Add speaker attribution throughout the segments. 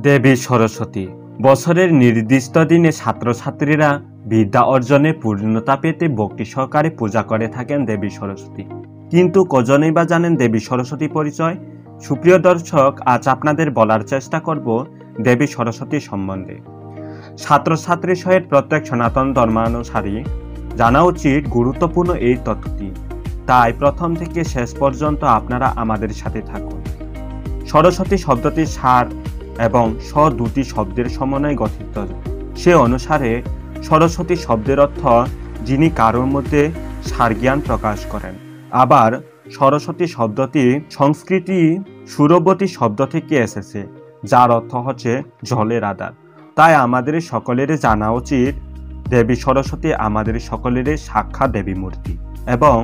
Speaker 1: দেবী সরস্বতী বছরের নির্দিষ্ট দিনে ছাত্রছাত্রীরা বিদ্যা অর্জনে পূর্ণতা পেতে ভক্তি সহকারে পূজা করে থাকেন দেবী সরস্বতী। কিন্তু কজনেই বা জানেন দেবী সরস্বতী পরিচয়? সুপ্রিয় দর্শক, আজ আপনাদের বলার চেষ্টা করব দেবী সরস্বতী সম্বন্ধে। ছাত্রছাত্রী সহিত প্রত্যেক সনাতন ধর্মানুসারী জানা উচিত গুরুত্বপূর্ণ এই তথ্যটি, তাই প্রথম থেকে শেষ পর্যন্ত আপনারা আমাদের সাথে থাকুন। সরস্বতী শব্দটি সার এবং স দুটি শব্দের সমন্বয়ে গঠিত। সে অনুসারে সরস্বতী শব্দের অর্থ যিনি কারোর মধ্যে সার জ্ঞান প্রকাশ করেন। আবার সরস্বতী শব্দটি সংস্কৃতি সুরবতী শব্দ থেকে এসেছে, যার অর্থ হচ্ছে জলের আধার। তাই আমাদের সকলের জানা উচিত দেবী সরস্বতী আমাদের সকলের সাক্ষাৎ দেবী মূর্তি এবং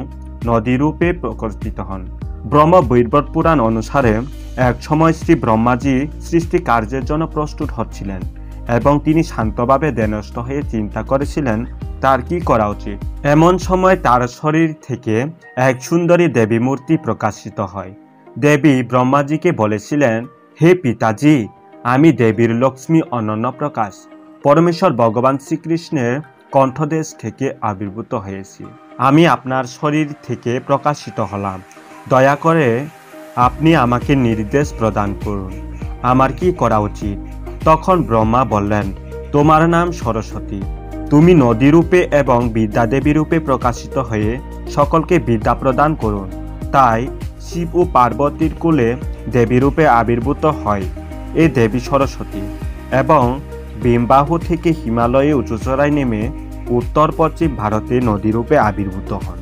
Speaker 1: নদী রূপে প্রকটিত হন। ব্রহ্ম বৈবর্ত পুরাণ অনুসারে এক সময় শ্রী ব্রহ্মাজি সৃষ্টি কার্যের জন্য প্রস্তুত হচ্ছিলেন এবং তিনি শান্তভাবে ধ্যানস্থ হয়ে চিন্তা করেছিলেন তার কি করা উচিত। এমন সময় তার শরীর থেকে এক সুন্দরী দেবী মূর্তি প্রকাশিত হয়। দেবী ব্রহ্মাজিকে বলেছিলেন, হে পিতাজি, আমি দেবীর লক্ষ্মী অনন্য প্রকাশ, পরমেশ্বর ভগবান শ্রীকৃষ্ণের কণ্ঠদেশ থেকে আবির্ভূত হয়েছি। আমি আপনার শরীর থেকে প্রকাশিত হলাম, দয়া করে আপনি আমাকে নির্দেশ প্রদান করুন, আমার কি করা উচিত। তখন ব্রহ্মা বললেন, তোমার নাম সরস্বতী, তুমি নদী রূপে এবং বিদ্যা দেবী রূপে প্রকাশিত হয়ে সকলকে বিদ্যা প্রদান করুন। তাই শিব ও পার্বতীর কোলে দেবী রূপে আবির্ভূত হয় এই দেবী সরস্বতী এবং বিম্বাহু থেকে হিমালয়ে উঁচুচড়ায় নেমে উত্তর পশ্চিম ভারতে নদী রূপে আবির্ভূত হন।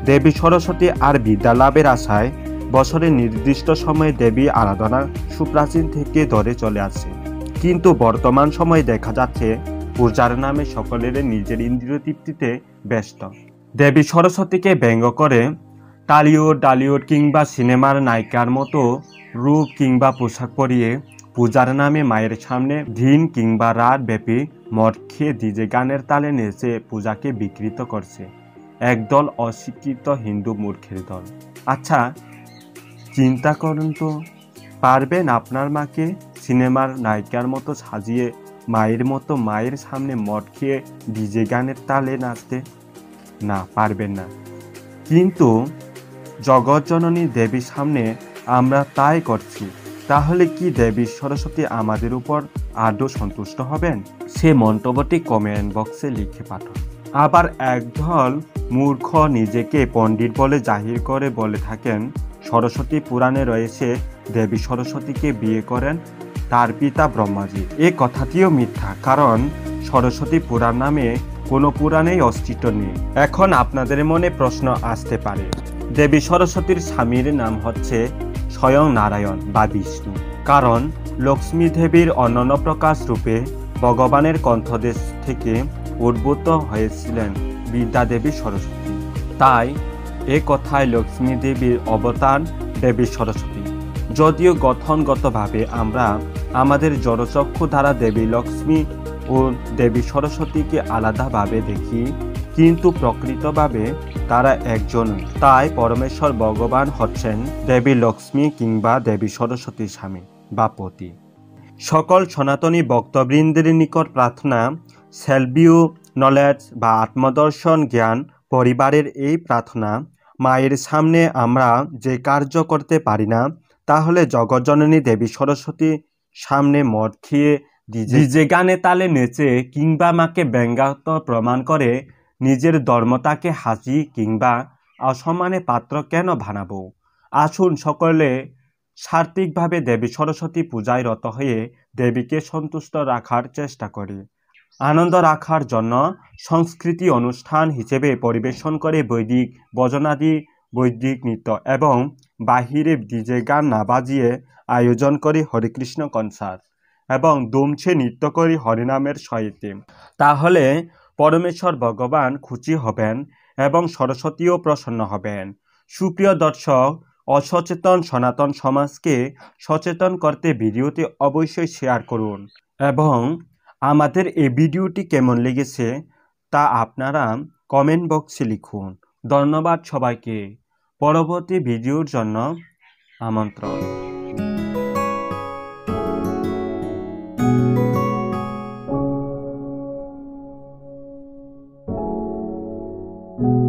Speaker 1: দেবী সরস্বতী আর বিদ্যা লাভের আশায় বছরের নির্দিষ্ট সময়ে দেবী আরাধনা সুপ্রাচীন থেকে ধরে চলে আসে, কিন্তু বর্তমান সময়ে দেখা যাচ্ছে পূজার নামে সকলের নিজের ইন্দ্রিয় তৃপ্তিতে ব্যস্ত। দেবী সরস্বতীকে ব্যঙ্গ করে টালিউড কিংবা সিনেমার নায়িকার মতো রূপ কিংবা পোশাক পরিয়ে পূজার নামে মায়ের সামনে দিন কিংবা রাত ব্যাপী মদ খেয়ে ডিজে গানের তালে নেচে পূজাকে বিকৃত করছে একদল অশিক্ষিত হিন্দু মূর্খের দল। আচ্ছা, চিন্তা করুন তো, পারবেন আপনার মাকে সিনেমার নায়িকার মতো সাজিয়ে মায়ের সামনে মদ খেয়ে ডিজে গানের তালে নাচতে? না, পারবেন না। কিন্তু জগৎজননী দেবীর সামনে আমরা তাই করছি। তাহলে কি দেবী সরস্বতী আমাদের উপর আদৌ সন্তুষ্ট হবেন? সে মন্তব্যটি কমেন্ট বক্সে লিখে পাঠান। আবার একদল মূর্খ নিজেকে পণ্ডিত বলে জাহির করে বলে থাকেন সরস্বতী পুরাণে রয়েছে দেবী সরস্বতীকে বিয়ে করেন তার পিতা ব্রহ্মাজি। এ কথাটিও মিথ্যা, কারণ সরস্বতী পুরাণ নামে কোনো পুরাণেই অস্তিত্ব নেই। এখন আপনাদের মনে প্রশ্ন আসতে পারে, দেবী সরস্বতীর স্বামীর নাম হচ্ছে স্বয়ং নারায়ণ বা বিষ্ণু, কারণ লক্ষ্মী দেবীর অনন্য প্রকাশ রূপে ভগবানের কণ্ঠদেশ থেকে উদ্ভূত হয়েছিলেন বিদ্যা দেবী সরস্বতী। তাই এ কথায় লক্ষ্মী দেবীর অবতার দেবী সরস্বতী। যদিও গঠনগতভাবে আমরা আমাদের জড়চক্ষু দ্বারা দেবী লক্ষ্মী ও দেবী সরস্বতীকে আলাদাভাবে দেখি, কিন্তু প্রকৃতভাবে তারা একজনই। তাই পরমেশ্বর ভগবান হচ্ছেন দেবী লক্ষ্মী কিংবা দেবী সরস্বতীর স্বামী বা পতি। সকল সনাতনী ভক্তবৃন্দের নিকট প্রার্থনা, সেলফ ভিউ নলেজ বা আত্মদর্শন জ্ঞান পরিবারের এই প্রার্থনা, মায়ের সামনে আমরা যে কার্য করতে পারি না, তাহলে জগৎজননী দেবী সরস্বতী সামনে মদ খেয়ে ডিজে গানে তালে নেচে কিংবা মাকে ব্যঙ্গাত্মক প্রমাণ করে নিজের ধর্মতাকে হাসি কিংবা অসম্মানে পাত্র কেন বানাবো? আসুন সকলে সার্বিকভাবে দেবী সরস্বতী পূজায় রত হয়ে দেবীকে সন্তুষ্ট রাখার চেষ্টা করি। আনন্দ রাখার জন্য সংস্কৃতি অনুষ্ঠান হিসেবে পরিবেশন করে বৈদিক ভজনাদি, বৈদিক নৃত্য এবং বাহিরে ডিজে গান না বাজিয়ে আয়োজন করি হরিকৃষ্ণ কনসার্ট এবং দুমছে নৃত্য করি হরিনামের সহিতে। তাহলে পরমেশ্বর ভগবান খুশি হবেন এবং সরস্বতীও প্রসন্ন হবেন। সুপ্রিয় দর্শক, অসচেতন সনাতন সমাজকে সচেতন করতে ভিডিওটি অবশ্যই শেয়ার করুন এবং আমাদের এই ভিডিওটি কেমন লেগেছে তা আপনারা কমেন্ট বক্সে লিখুন। ধন্যবাদ সবাইকে। পরবর্তী ভিডিওর জন্য আমন্ত্রণ। ধন্যবাদ।